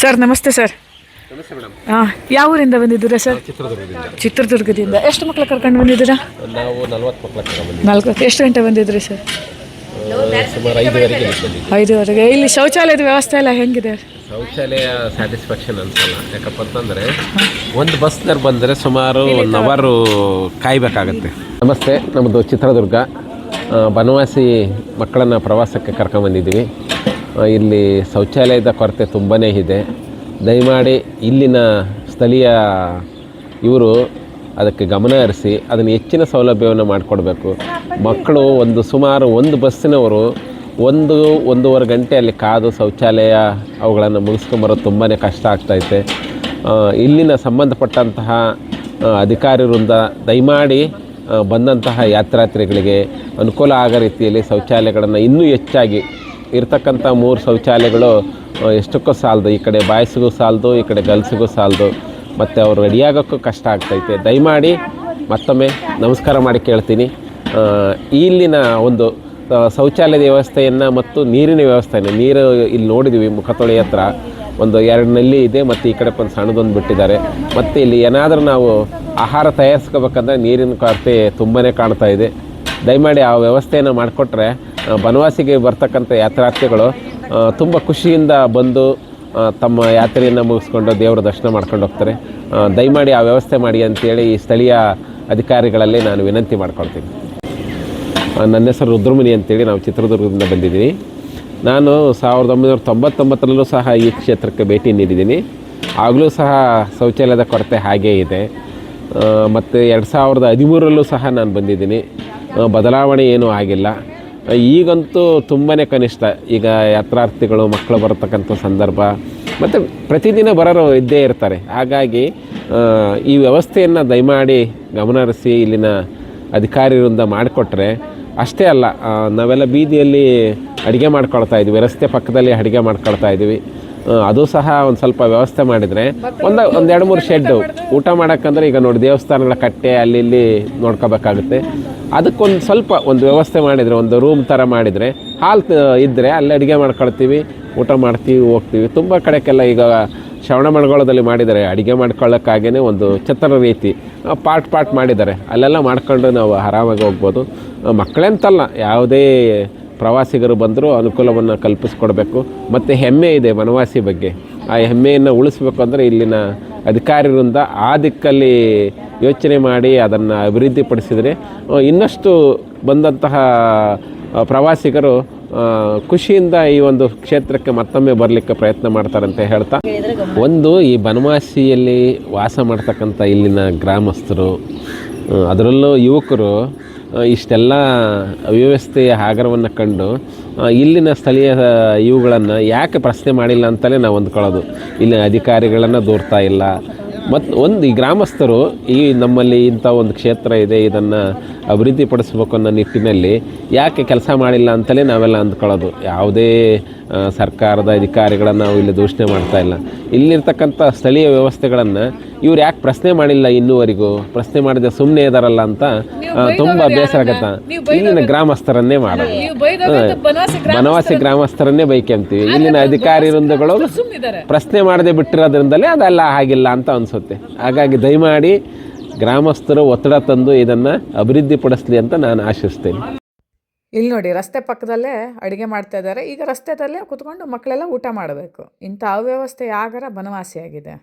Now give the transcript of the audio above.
Sir ನಮಸ್ತೆ sir. ನಮಸ್ತೆ madam. ಯಾವ ಊರಿಂದ ಬಂದಿದ್ದೀರಾ ಸರ್? ಚಿತ್ರದುರ್ಗದಿಂದ. ಎಷ್ಟು ಮಕ್ಕಳು ಕರ್ಕೊಂಡು ಬಂದಿದ್ದೀರಾ? ನಾವು 40 ಮಕ್ಕಳ ಬಂದಿದ್ದೀವಿ. 40. ಎಷ್ಟು ಗಂಟೆ ಬಂದಿದ್ರಿ ಸರ್? ಸುಮಾರು 5:30ಗೆ ಬಂದಿದ್ದೀವಿ. 5:30ಗೆ. ಇಲ್ಲಿ ಶೌಚಾಲಯದ ವ್ಯವಸ್ಥೆ ಎಲ್ಲ ಹೆಂಗಿದೆ? ಶೌಚಾಲಯ ಸ್ಯಾಟಿಸ್ಫ್ಯಾಕ್ಷನ್ ಅನ್ಸಲ್ಲ. ಯಾಕಪ್ಪ ಅಂತಂದರೆ ಒಂದು ಬಸ್ನಲ್ಲಿ ಬಂದರೆ ಸುಮಾರು 1 ಅವರು ಕಾಯಬೇಕಾಗತ್ತೆ. ನಮಸ್ತೆ, ನಮ್ಮದು ಚಿತ್ರದುರ್ಗ. ಬನವಾಸಿ ಮಕ್ಕಳನ್ನು ಪ್ರವಾಸಕ್ಕೆ ಕರ್ಕೊಂಬಂದಿದ್ದೀವಿ. ಇಲ್ಲಿ ಶೌಚಾಲಯದ ಕೊರತೆ ತುಂಬಾ ಇದೆ. ದಯಮಾಡಿ ಇಲ್ಲಿನ ಸ್ಥಳೀಯ ಇವರು ಅದಕ್ಕೆ ಗಮನ ಹರಿಸಿ ಅದನ್ನು ಹೆಚ್ಚಿನ ಸೌಲಭ್ಯವನ್ನು ಮಾಡಿಕೊಡ್ಬೇಕು. ಮಕ್ಕಳು ಸುಮಾರು ಒಂದು ಬಸ್ಸಿನವರು 1-1.5 ಗಂಟೆ ಅಲ್ಲಿ ಕಾದು ಶೌಚಾಲಯ ಅವುಗಳನ್ನು ಮುಗಿಸ್ಕೊಂಬರೋದು ತುಂಬಾ ಕಷ್ಟ ಆಗ್ತೈತೆ. ಇಲ್ಲಿನ ಸಂಬಂಧಪಟ್ಟಂತಹ ಅಧಿಕಾರಿ ವೃಂದ ದಯಮಾಡಿ ಬಂದಂತಹ ಯಾತ್ರಾರ್ಥಿಗಳಿಗೆ ಅನುಕೂಲ ಆಗೋ ರೀತಿಯಲ್ಲಿ ಶೌಚಾಲಯಗಳನ್ನು ಇನ್ನೂ ಹೆಚ್ಚಾಗಿ ಇರ್ತಕ್ಕಂಥ 3 ಶೌಚಾಲಯಗಳು ಎಷ್ಟಕ್ಕೂ ಸಾಲದು. ಈ ಕಡೆ ಬಾಯ್ಸಿಗೂ ಸಾಲದು, ಈ ಕಡೆ ಗರ್ಲ್ಸಿಗೂ ಸಾಲದು. ಮತ್ತು ಅವರು ರೆಡಿಯಾಗೋಕ್ಕೂ ಕಷ್ಟ ಆಗ್ತೈತೆ. ದಯಮಾಡಿ ಮತ್ತೊಮ್ಮೆ ನಮಸ್ಕಾರ ಮಾಡಿ ಕೇಳ್ತೀನಿ. ಇಲ್ಲಿನ ಒಂದು ಶೌಚಾಲಯದ ವ್ಯವಸ್ಥೆಯನ್ನು ಮತ್ತು ನೀರಿನ ವ್ಯವಸ್ಥೆಯನ್ನು ಇಲ್ಲಿ ನೋಡಿದ್ವಿ. ಮುಖತೊಳೆ ಹತ್ರ 2 ನಲ್ಲಿ ಇದೆ ಮತ್ತು ಈ ಕಡೆ ಒಂದು ಸಣ್ಣದೊಂದು ಬಿಟ್ಟಿದ್ದಾರೆ. ಮತ್ತು ಇಲ್ಲಿ ಏನಾದರೂ ನಾವು ಆಹಾರ ತಯಾರಿಸ್ಕೋಬೇಕಂದ್ರೆ ನೀರಿನ ಕೊರತೆ ತುಂಬಾ ಕಾಣ್ತಾ ಇದೆ. ದಯಮಾಡಿ ಆ ವ್ಯವಸ್ಥೆಯನ್ನು ಮಾಡಿಕೊಟ್ರೆ ಬನವಾಸಿಗೆ ಬರ್ತಕ್ಕಂಥ ಯಾತ್ರಾರ್ಥಿಗಳು ತುಂಬ ಖುಷಿಯಿಂದ ಬಂದು ತಮ್ಮ ಯಾತ್ರೆಯನ್ನು ಮುಗಿಸ್ಕೊಂಡು ದೇವರ ದರ್ಶನ ಮಾಡ್ಕೊಂಡು ಹೋಗ್ತಾರೆ. ದಯಮಾಡಿ ಆ ವ್ಯವಸ್ಥೆ ಮಾಡಿ ಅಂತೇಳಿ ಈ ಸ್ಥಳೀಯ ಅಧಿಕಾರಿಗಳಲ್ಲಿ ನಾನು ವಿನಂತಿ ಮಾಡ್ಕೊಳ್ತೀನಿ. ನನ್ನ ಹೆಸರು ರುದ್ರಮುನಿ ಅಂತೇಳಿ, ನಾವು ಚಿತ್ರದುರ್ಗದಿಂದ ಬಂದಿದ್ದೀನಿ. ನಾನು 1999ರಲ್ಲೂ ಸಹ ಈ ಕ್ಷೇತ್ರಕ್ಕೆ ಭೇಟಿ ನೀಡಿದ್ದೀನಿ. ಆಗಲೂ ಸಹ ಶೌಚಾಲಯದ ಕೊರತೆ ಹಾಗೇ ಇದೆ. ಮತ್ತು 2013ರಲ್ಲೂ ಸಹ ನಾನು ಬಂದಿದ್ದೀನಿ. ಬದಲಾವಣೆ ಏನೂ ಆಗಿಲ್ಲ. ಈಗಂತೂ ತುಂಬಾ ಕನಿಷ್ಠ. ಈಗ ಯಾತ್ರಾರ್ಥಿಗಳು ಮಕ್ಕಳು ಬರತಕ್ಕಂಥ ಸಂದರ್ಭ ಮತ್ತು ಪ್ರತಿದಿನ ಬರೋರು ಇದ್ದೇ ಇರ್ತಾರೆ. ಹಾಗಾಗಿ ಈ ವ್ಯವಸ್ಥೆಯನ್ನು ದಯಮಾಡಿ ಗಮನಹರಿಸಿ ಇಲ್ಲಿನ ಅಧಿಕಾರಿಗಳಿಂದ ಮಾಡಿಕೊಟ್ರೆ ಅಷ್ಟೇ ಅಲ್ಲ, ನಾವೆಲ್ಲ ಬೀದಿಯಲ್ಲಿ ಅಡುಗೆ ಮಾಡ್ಕೊಳ್ತಾಯಿದ್ವಿ, ರಸ್ತೆ ಪಕ್ಕದಲ್ಲಿ ಅಡುಗೆ ಮಾಡ್ಕೊಳ್ತಾಯಿದ್ವಿ. ಅದು ಸಹ ಒಂದು ಸ್ವಲ್ಪ ವ್ಯವಸ್ಥೆ ಮಾಡಿದರೆ ಒಂದು 2-3 ಶೆಡ್ಡು ಊಟ ಮಾಡೋಕ್ಕಂದ್ರೆ ಈಗ ನೋಡಿ ದೇವಸ್ಥಾನಗಳ ಕಟ್ಟೆ ಅಲ್ಲಿ ಇಲ್ಲಿ ನೋಡ್ಕೋಬೇಕಾಗುತ್ತೆ. ಅದಕ್ಕೊಂದು ಸ್ವಲ್ಪ ಒಂದು ವ್ಯವಸ್ಥೆ ಮಾಡಿದರೆ, ಒಂದು ರೂಮ್ ಥರ ಮಾಡಿದರೆ, ಹಾಲ್ ಇದ್ದರೆ ಅಲ್ಲಿ ಅಡುಗೆ ಮಾಡ್ಕೊಳ್ತೀವಿ, ಊಟ ಮಾಡ್ತೀವಿ, ಹೋಗ್ತೀವಿ. ತುಂಬ ಕಡೆಗೆಲ್ಲ ಈಗ ಶ್ರವಣಬೆಳಗೊಳದಲ್ಲಿ ಮಾಡಿದ್ದಾರೆ, ಅಡುಗೆ ಮಾಡ್ಕೊಳ್ಳೋಕ್ಕಾಗೇ ಒಂದು ಛತ್ರ ರೀತಿ ಪಾಟ್ ಮಾಡಿದ್ದಾರೆ. ಅಲ್ಲೆಲ್ಲ ಮಾಡ್ಕೊಂಡು ನಾವು ಆರಾಮಾಗಿ ಹೋಗ್ಬೋದು. ಮಕ್ಕಳಂತಲ್ಲ, ಯಾವುದೇ ಪ್ರವಾಸಿಗರು ಬಂದರೂ ಅನುಕೂಲವನ್ನು ಕಲ್ಪಿಸ್ಕೊಡ್ಬೇಕು. ಮತ್ತು ಹೆಮ್ಮೆ ಇದೆ ಬನವಾಸಿ ಬಗ್ಗೆ. ಆ ಹೆಮ್ಮೆಯನ್ನು ಉಳಿಸ್ಬೇಕು ಅಂದರೆ ಇಲ್ಲಿನ ಅಧಿಕಾರಿಗಳಿಂದ ಆ ದಿಕ್ಕಲ್ಲಿ ಯೋಚನೆ ಮಾಡಿ ಅದನ್ನು ಅಭಿವೃದ್ಧಿಪಡಿಸಿದರೆ ಇನ್ನಷ್ಟು ಬಂದಂತಹ ಪ್ರವಾಸಿಗರು ಖುಷಿಯಿಂದ ಈ ಒಂದು ಕ್ಷೇತ್ರಕ್ಕೆ ಮತ್ತೊಮ್ಮೆ ಬರಲಿಕ್ಕೆ ಪ್ರಯತ್ನ ಮಾಡ್ತಾರಂತ ಹೇಳ್ತಾ, ಈ ಬನವಾಸಿಯಲ್ಲಿ ವಾಸ ಮಾಡ್ತಕ್ಕಂಥ ಇಲ್ಲಿನ ಗ್ರಾಮಸ್ಥರು, ಅದರಲ್ಲೂ ಯುವಕರು ಇಷ್ಟೆಲ್ಲ ಅವ್ಯವಸ್ಥೆಯ ಆಗರವನ್ನು ಕಂಡು ಇಲ್ಲಿನ ಸ್ಥಳೀಯ ಇವುಗಳನ್ನು ಯಾಕೆ ಪ್ರಶ್ನೆ ಮಾಡಿಲ್ಲ ಅಂತಲೇ ನಾವು ಅಂದ್ಕೊಳ್ಳೋದು. ಇಲ್ಲಿನ ಅಧಿಕಾರಿಗಳನ್ನು ದೂರ್ತಾ ಇಲ್ಲ. ಮತ್ತು ಈ ಗ್ರಾಮಸ್ಥರು ನಮ್ಮಲ್ಲಿ ಇಂಥ ಒಂದು ಕ್ಷೇತ್ರ ಇದೆ, ಇದನ್ನು ಅಭಿವೃದ್ಧಿಪಡಿಸ್ಬೇಕು ಅನ್ನೋ ನಿಟ್ಟಿನಲ್ಲಿ ಯಾಕೆ ಕೆಲಸ ಮಾಡಿಲ್ಲ ಅಂತಲೇ ನಾವೆಲ್ಲ ಅಂದ್ಕೊಳ್ಳೋದು. ಯಾವುದೇ ಸರ್ಕಾರದ ಅಧಿಕಾರಿಗಳನ್ನು ನಾವು ಇಲ್ಲಿ ದೂಷಣೆ ಮಾಡ್ತಾ ಇಲ್ಲ. ಇಲ್ಲಿರ್ತಕ್ಕಂಥ ಸ್ಥಳೀಯ ವ್ಯವಸ್ಥೆಗಳನ್ನು ಇವ್ರು ಯಾಕೆ ಪ್ರಶ್ನೆ ಮಾಡಿಲ್ಲ, ಇನ್ನೂವರೆಗೂ ಪ್ರಶ್ನೆ ಮಾಡಿದೆ ಸುಮ್ಮನೆ ಇದಾರಲ್ಲ ಅಂತ ತುಂಬ ಬೇಸರ ಆಗತ್ತೆ. ಇಲ್ಲಿನ ಗ್ರಾಮಸ್ಥರನ್ನೇ ಮಾಡೋದು, ಬನವಾಸಿ ಗ್ರಾಮಸ್ಥರನ್ನೇ ಬೈಕೊಂತೀವಿ. ಇಲ್ಲಿನ ಅಧಿಕಾರಿ ವೃಂದಗಳು ಪ್ರಶ್ನೆ ಮಾಡದೆ ಬಿಟ್ಟಿರೋದ್ರಿಂದಲೇ ಅದೆಲ್ಲ ಆಗಿಲ್ಲ ಅಂತ ಅನಿಸುತ್ತೆ. ಹಾಗಾಗಿ ದಯಮಾಡಿ ಗ್ರಾಮಸ್ಥರು ಒತ್ತಡ ತಂದು ಇದನ್ನು ಅಭಿವೃದ್ಧಿಪಡಿಸಲಿ ಅಂತ ನಾನು ಆಶಿಸ್ತೇನೆ. ಇಲ್ಲಿ ನೋಡಿ, ರಸ್ತೆ ಪಕ್ಕದಲ್ಲೇ ಅಡುಗೆ ಮಾಡ್ತಾ ಇದ್ದಾರೆ. ಈಗ ರಸ್ತೆದಲ್ಲೇ ಕುತ್ಕೊಂಡು ಮಕ್ಕಳೆಲ್ಲ ಊಟ ಮಾಡಬೇಕು. ಇಂಥ ಅವ್ಯವಸ್ಥೆ ಆಗರ ಬನವಾಸಿಯಾಗಿದೆ.